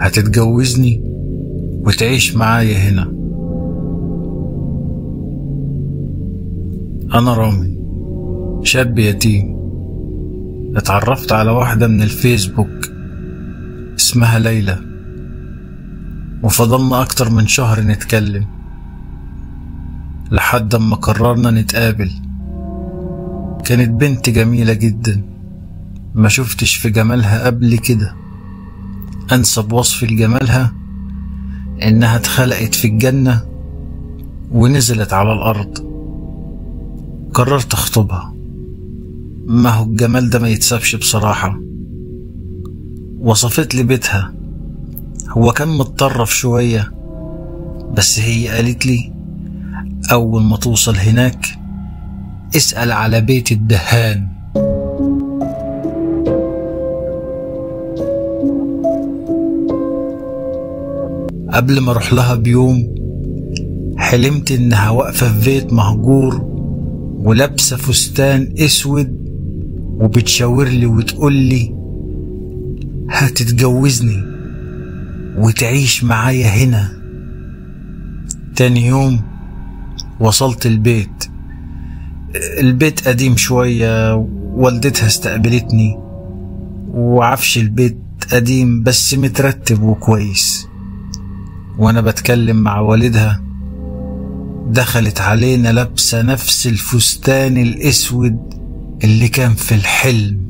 هتتجوزني وتعيش معايا هنا. أنا رامي، شاب يتيم، اتعرفت على واحدة من الفيسبوك اسمها ليلى، وفضلنا أكتر من شهر نتكلم لحد ما قررنا نتقابل. كانت بنت جميلة جدا، ما شفتش في جمالها قبل كده. أنسب وصف لجمالها إنها اتخلقت في الجنة ونزلت على الأرض. قررت أخطبها، ما هو الجمال ده ما يتسابش بصراحة. وصفت لي بيتها، هو كان متطرف شوية، بس هي قالت لي أول ما توصل هناك اسأل على بيت الدهان. قبل ما اروح لها بيوم حلمت انها واقفة في بيت مهجور ولابسة فستان اسود وبتشاور لي وتقول لي هتتجوزني وتعيش معايا هنا. تاني يوم وصلت البيت قديم شوية، والدتها استقبلتني، وعفش البيت قديم بس مترتب وكويس. وانا بتكلم مع والدها دخلت علينا لابسة نفس الفستان الاسود اللي كان في الحلم.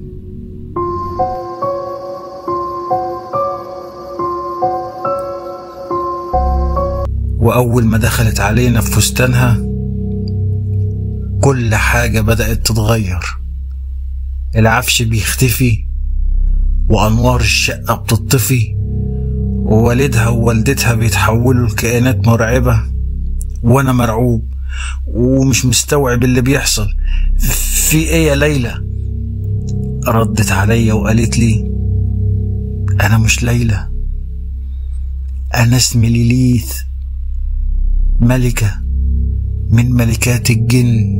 واول ما دخلت علينا في فستانها كل حاجة بدأت تتغير. العفش بيختفي وانوار الشقة بتطفي، ووالدها ووالدتها بيتحولوا لكائنات مرعبة، وانا مرعوب ومش مستوعب اللي بيحصل. في ايه يا ليلى؟ ردت عليا وقالت لي انا مش ليلى، انا اسمي ليليث، ملكة من ملكات الجن.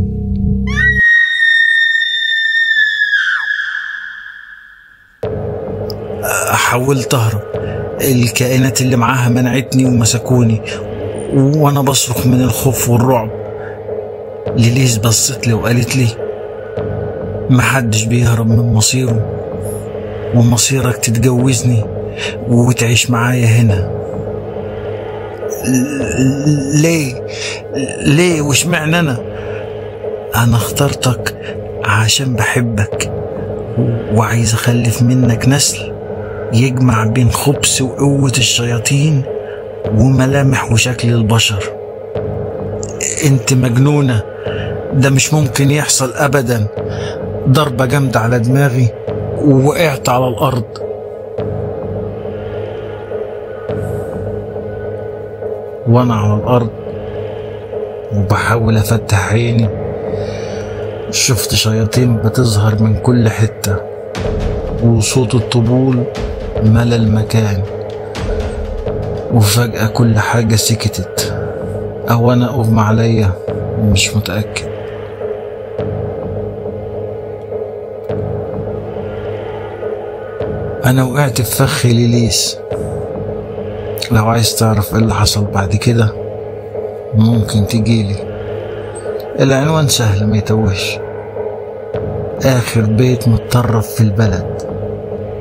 حاولت اهرب، الكائنات اللي معاها منعتني ومسكوني وانا بصرخ من الخوف والرعب. ليليث بصت لي وقالت لي محدش بيهرب من مصيره، ومصيرك تتجوزني وتعيش معايا هنا. ليه واشمعنى انا اخترتك عشان بحبك وعايز اخلف منك نسل يجمع بين خبث وقوة الشياطين وملامح وشكل البشر. انت مجنونة، ده مش ممكن يحصل ابدا. ضربة جامدة على دماغي ووقعت على الارض. وانا على الارض وبحاول افتح عيني شفت شياطين بتظهر من كل حتة، وصوت الطبول ملى المكان، وفجأة كل حاجة سكتت، او انا اغمى عليا مش متأكد. انا وقعت في فخ ليليث. لو عايز تعرف ايه اللي حصل بعد كده ممكن تجيلي. العنوان سهل ما يتوهش، اخر بيت متطرف في البلد،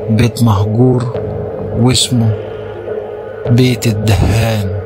بيت مهجور واسمه بيت الدهان.